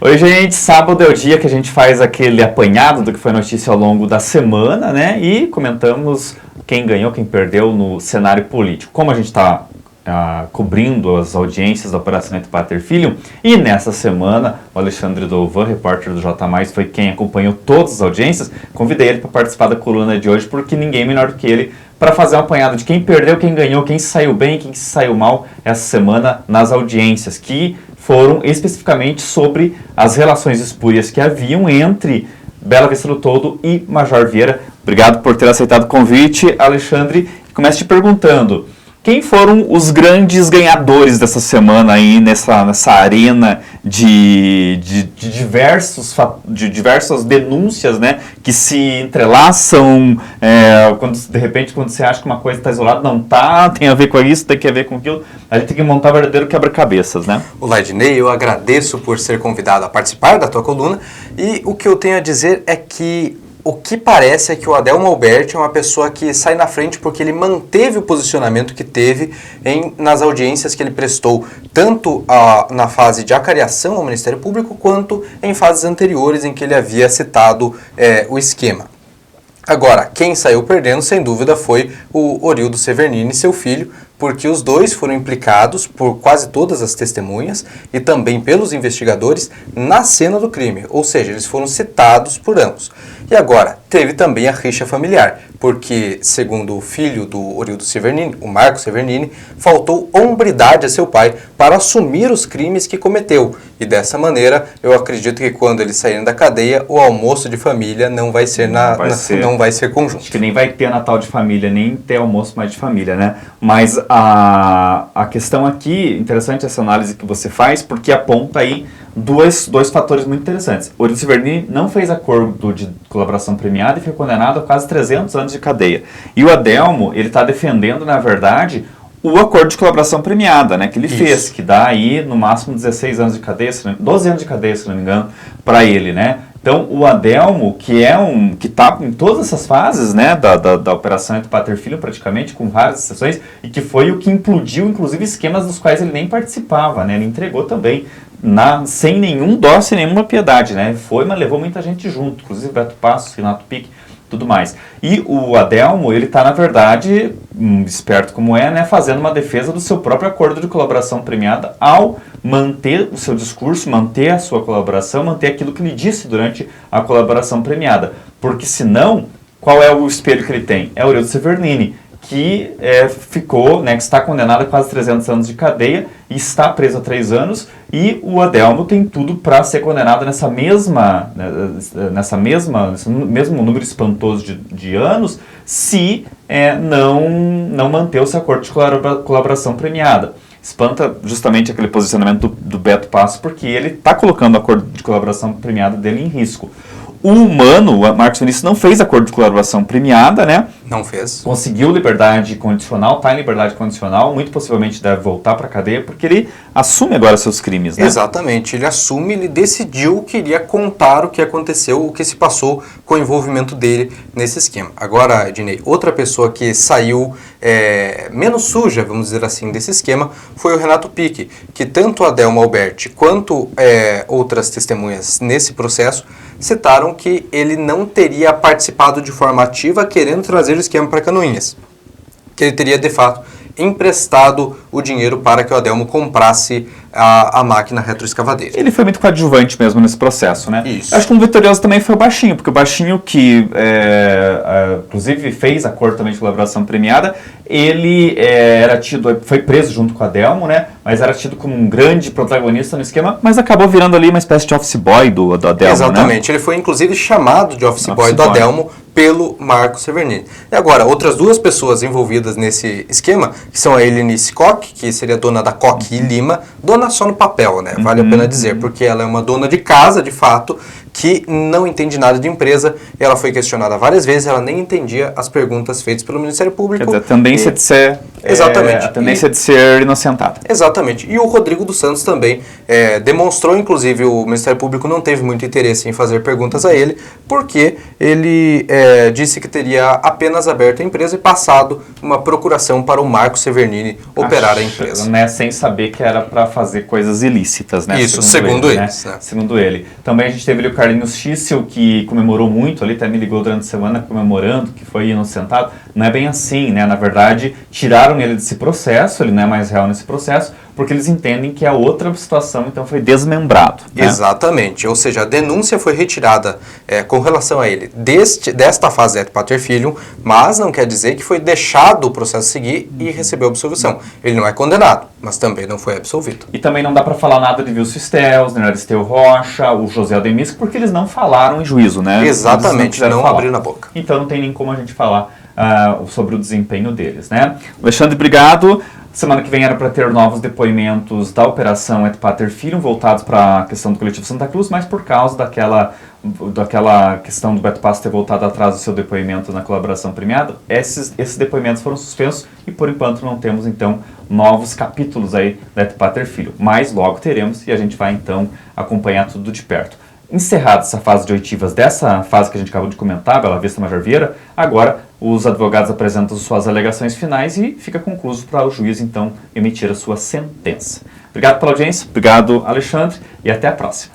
Oi, gente, sábado é o dia que a gente faz aquele apanhado do que foi notícia ao longo da semana, né? E comentamos quem ganhou, quem perdeu no cenário político. Como a gente está cobrindo as audiências da Operação Entre Pater Filho, e nessa semana o Alexandre Douvan, repórter do J+, foi quem acompanhou todas as audiências. Convidei ele para participar da coluna de hoje, porque ninguém melhor do que ele para fazer um apanhado de quem perdeu, quem ganhou, quem saiu bem, quem saiu mal essa semana nas audiências, que foram especificamente sobre as relações espúrias que haviam entre Bela Vista do Toldo e Major Vieira. Obrigado por ter aceitado o convite, Alexandre. Começo te perguntando, quem foram os grandes ganhadores dessa semana aí nessa arena de diversas denúncias, né, que se entrelaçam, de repente quando você acha que uma coisa está isolada, não está, tem a ver com isso, tem a ver com aquilo, a gente tem que montar um verdadeiro quebra-cabeças, né? Olá, Ednei, eu agradeço por ser convidado a participar da tua coluna, e o que eu tenho a dizer é que o que parece é que o Adelmo Alberti é uma pessoa que sai na frente porque ele manteve o posicionamento que teve nas audiências que ele prestou, tanto na fase de acariação ao Ministério Público, quanto em fases anteriores em que ele havia citado o esquema. Agora, quem saiu perdendo, sem dúvida, foi o Orildo Severnini, seu filho, porque os dois foram implicados por quase todas as testemunhas e também pelos investigadores na cena do crime, ou seja, eles foram citados por ambos. E agora, teve também a rixa familiar, porque, segundo o filho do Orildo Severnini, o Marco Severnini, faltou hombridade a seu pai para assumir os crimes que cometeu. E dessa maneira, eu acredito que quando eles saírem da cadeia, o almoço de família não vai ser não vai ser conjunto. Acho que nem vai ter Natal de família, nem ter almoço mais de família, né? Mas a questão aqui, interessante essa análise que você faz, porque aponta aí dois fatores muito interessantes. O Orildo Severnini não fez acordo de colaboração premiada e foi condenado a quase 300 anos de cadeia. E o Adelmo, ele está defendendo, na verdade, o acordo de colaboração premiada, né, que ele fez, que dá aí no máximo 16 anos de cadeia, 12 anos de cadeia, se não me engano, para ele, né? Então, o Adelmo, que está em todas essas fases, né, da Operação Entre Pater Filho, praticamente, com várias exceções, e que foi o que implodiu, inclusive, esquemas dos quais ele nem participava, né? Ele entregou também, sem nenhum dó, sem nenhuma piedade, né? Mas levou muita gente junto, inclusive Beto Passos, Renato Pique, tudo mais. E o Adelmo, ele está, na verdade, esperto como é, né, fazendo uma defesa do seu próprio acordo de colaboração premiada ao manter o seu discurso, manter a sua colaboração, manter aquilo que ele disse durante a colaboração premiada. Porque senão, qual é o espelho que ele tem? É o Orildo Severnini, que que está condenado a quase 300 anos de cadeia e está preso há 3 anos, e o Adelmo tem tudo para ser condenado nesse mesmo número espantoso de anos, se não manter o seu acordo de colaboração premiada. Espanta justamente aquele posicionamento do Beto Passos, porque ele está colocando o acordo de colaboração premiada dele em risco. O Marcos Vinícius, não fez acordo de colaboração premiada, né? Não fez. Conseguiu liberdade condicional, está em liberdade condicional, muito possivelmente deve voltar para a cadeia, porque ele assume agora seus crimes, né? Exatamente, ele assume, ele decidiu que iria contar o que aconteceu, o que se passou com o envolvimento dele nesse esquema. Agora, Ednei, outra pessoa que saiu menos suja, vamos dizer assim, desse esquema, foi o Renato Pique, que tanto a Adelmo Alberti quanto outras testemunhas nesse processo citaram que ele não teria participado de forma ativa querendo trazer o esquema para Canoinhas, que ele teria de fato emprestado o dinheiro para que o Adelmo comprasse a máquina retroescavadeira. Ele foi muito coadjuvante mesmo nesse processo, né? Isso. Acho que um vitorioso também foi o Baixinho, porque o Baixinho que, inclusive, fez acordo também de colaboração premiada, ele foi preso junto com o Adelmo, né? Mas era tido como um grande protagonista no esquema, mas acabou virando ali uma espécie de office boy do Adelmo, exatamente, né? Ele foi inclusive chamado de office boy do Adelmo pelo Marco Severnini. E agora, outras duas pessoas envolvidas nesse esquema, que são a Helenice Koch, que seria dona da Koch e Lima, dona só no papel, né? Vale a pena dizer, porque ela é uma dona de casa, de fato, que não entende nada de empresa. Ela foi questionada várias vezes, ela nem entendia as perguntas feitas pelo Ministério Público. Quer dizer, a tendência de ser... Exatamente. A tendência de ser inocentada. Exatamente. E o Rodrigo dos Santos também demonstrou, inclusive, o Ministério Público não teve muito interesse em fazer perguntas a ele, porque ele disse que teria apenas aberto a empresa e passado uma procuração para o Marco Severnini operar a empresa. Né, sem saber que era para fazer coisas ilícitas, né? Isso, segundo eles. Né? Segundo ele. Também a gente teve ali o Carlinhos Schissel, que comemorou muito, ali até me ligou durante a semana comemorando que foi inocentado. Não é bem assim, né? Na verdade, tiraram ele desse processo, ele não é mais réu nesse processo, porque eles entendem que é outra situação, então foi desmembrado. Né? Exatamente, ou seja, a denúncia foi retirada com relação a ele desta fase et pater filium, mas não quer dizer que foi deixado o processo seguir e recebeu absolvição. Ele não é condenado, mas também não foi absolvido. E também não dá para falar nada de Vilso Stelzner, Aristeu Rocha, o José Ademir, porque eles não falaram em juízo, né? Exatamente, não abriram a boca. Então não tem nem como a gente falar sobre o desempenho deles, né? Alexandre, obrigado. Semana que vem era para ter novos depoimentos da Operação Et Pater Filium voltados para a questão do Coletivo Santa Cruz, mas por causa daquela questão do Beto Passo ter voltado atrás do seu depoimento na colaboração premiada, esses depoimentos foram suspensos e por enquanto não temos então novos capítulos aí da Et Pater Filium, mas logo teremos e a gente vai então acompanhar tudo de perto. Encerrada essa fase de oitivas dessa fase que a gente acabou de comentar, Bela Vista Major Vieira, agora os advogados apresentam suas alegações finais e fica concluso para o juiz, então, emitir a sua sentença. Obrigado pela audiência, obrigado, Alexandre, e até a próxima.